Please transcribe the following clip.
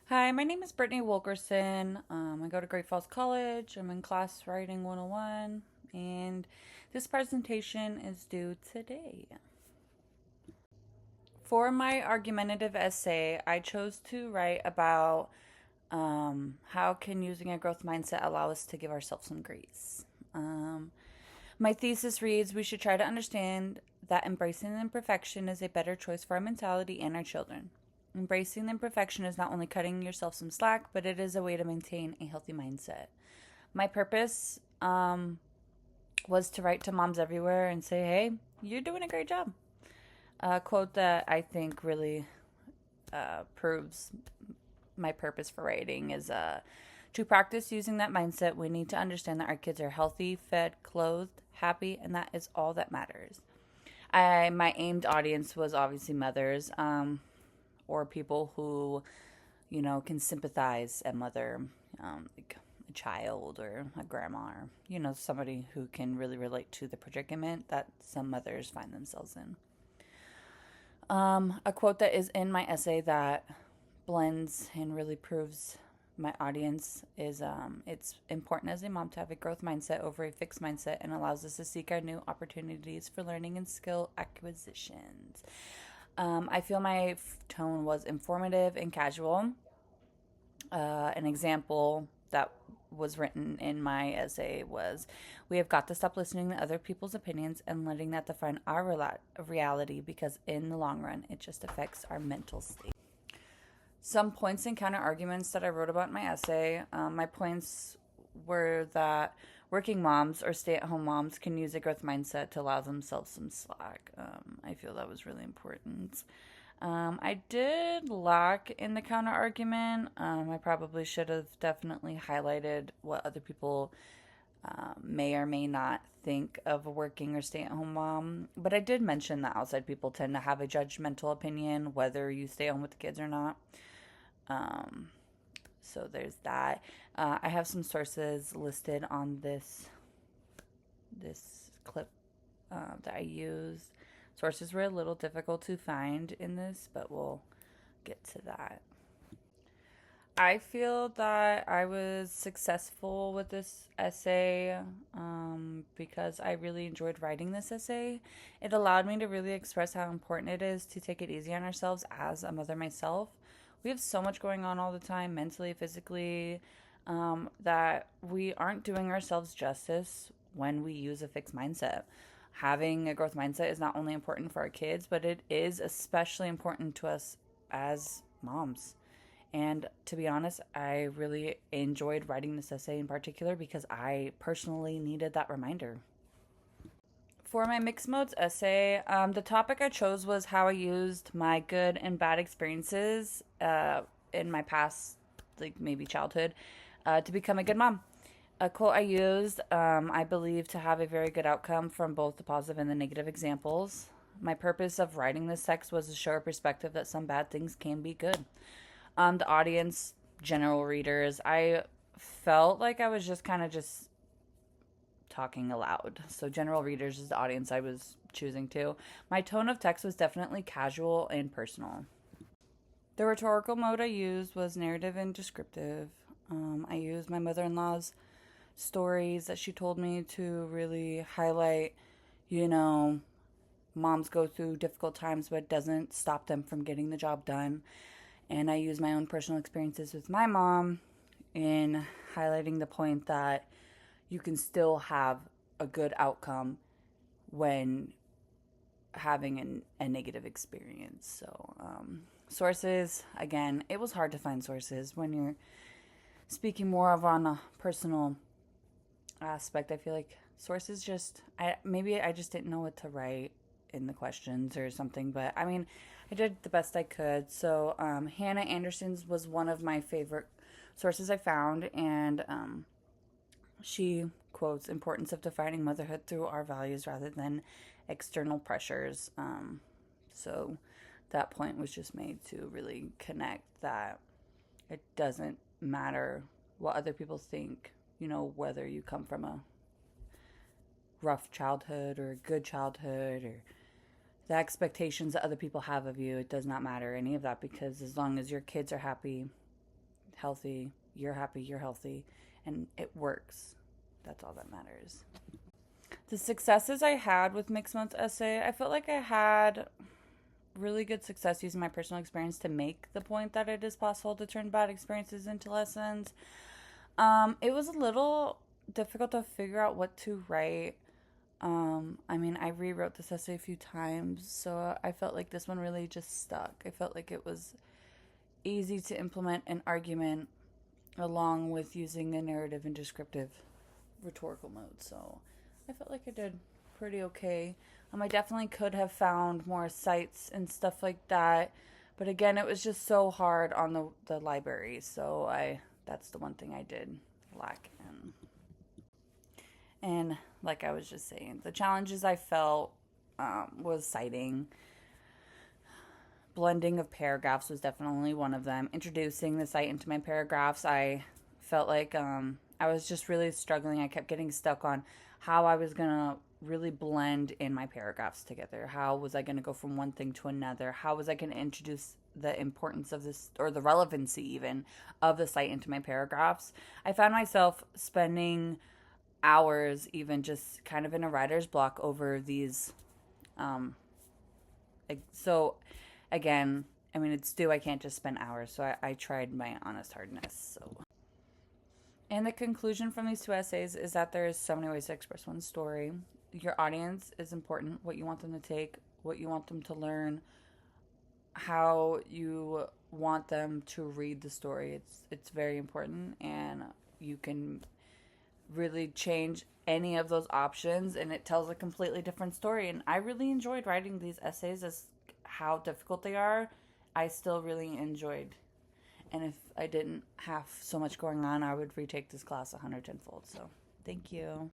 Hi, my name is Brittany Wilkerson. I go to Great Falls College. I'm in class Writing 101, and this presentation is due today. For my argumentative essay, I chose to write about how can using a growth mindset allow us to give ourselves some grace. Um, my thesis reads, we should try to understand that embracing imperfection is a better choice for our mentality and our children. Embracing imperfection is not only cutting yourself some slack, but it is a way to maintain a healthy mindset. My purpose was to write to moms everywhere and say, hey, you're doing a great job. A quote that I think really proves my purpose for writing is to practice using that mindset, we need to understand that our kids are healthy, fed, clothed, happy, and that is all that matters. My aimed audience was obviously mothers, or people who, can sympathize and mother, like a child or a grandma, or, somebody who can really relate to the predicament that some mothers find themselves in. A quote that is in my essay that blends and really proves my audience is it's important as a mom to have a growth mindset over a fixed mindset and allows us to seek our new opportunities for learning and skill acquisitions. I feel my tone was informative and casual. An example that was written in my essay was, we have got to stop listening to other people's opinions and letting that define our reality, because in the long run it just affects our mental state. Some points and counter arguments that I wrote about in my essay. My points were that working moms or stay at home moms can use a growth mindset to allow themselves some slack. I feel that was really important. I did lack in the counter argument. I probably should have definitely highlighted what other people may or may not think of a working or stay at home mom. But I did mention that outside people tend to have a judgmental opinion whether you stay home with the kids or not. Um, so there's that. I have some sources listed on this clip that I used. Sources were a little difficult to find in this, but we'll get to that. I feel that I was successful with this essay because I really enjoyed writing this essay. It allowed me to really express how important it is to take it easy on ourselves as a mother myself. We have so much going on all the time, mentally, physically, that we aren't doing ourselves justice when we use a fixed mindset. Having a growth mindset is not only important for our kids, but it is especially important to us as moms. And to be honest, I really enjoyed writing this essay in particular because I personally needed that reminder. For my mixed modes essay, the topic I chose was how I used my good and bad experiences in my past, like maybe childhood, to become a good mom. A quote I used, I believe, to have a very good outcome from both the positive and the negative examples. My purpose of writing this text was to show a perspective that some bad things can be good. The audience, general readers, I felt like I was just kind of just talking aloud. So general readers is the audience I was choosing to. My tone of text was definitely casual and personal. The rhetorical mode I used was narrative and descriptive. I used my mother-in-law's stories that she told me to really highlight, you know, moms go through difficult times, but it doesn't stop them from getting the job done. And I use my own personal experiences with my mom in highlighting the point that you can still have a good outcome when having a negative experience. So, sources, again, it was hard to find sources when you're speaking more of on a personal aspect. I feel like sources maybe I just didn't know what to write in the questions or something, but I mean, I did the best I could. So Hannah Anderson's was one of my favorite sources I found, and she quotes importance of defining motherhood through our values rather than external pressures. So that point was just made to really connect that it doesn't matter what other people think, whether you come from a rough childhood or a good childhood or the expectations that other people have of you. It does not matter any of that, because as long as your kids are happy, healthy, you're happy, you're healthy, and it works. That's all that matters. The successes I had with mixed month essay, I felt like I had really good success using my personal experience to make the point that it is possible to turn bad experiences into lessons. It was a little difficult to figure out what to write. I mean, I rewrote this essay a few times, so I felt like this one really just stuck. I felt like it was easy to implement an argument along with using a narrative and descriptive rhetorical mode. So I felt like I did pretty okay. I definitely could have found more sites and stuff like that, but again, it was just so hard on the library. So that's the one thing I did lack in. And like I was just saying, the challenges I felt was citing. Blending of paragraphs was definitely one of them. Introducing the site into my paragraphs, I felt like I was just really struggling. I kept getting stuck on how I was going to really blend in my paragraphs together. How was I going to go from one thing to another? How was I going to introduce the importance of this, or the relevancy even, of the site into my paragraphs? I found myself spending hours even just kind of in a writer's block over these. So again, I mean, it's due. I can't just spend hours. So I tried my honest hardness. So, and the conclusion from these two essays is that there is so many ways to express one's story. Your audience is important. What you want them to take, what you want them to learn, how you want them to read the story. It's very important, and you can really change any of those options, and it tells a completely different story. And I really enjoyed writing these essays, as how difficult they are. I still really enjoyed. And if I didn't have so much going on, I would retake this class 110-fold. So thank you.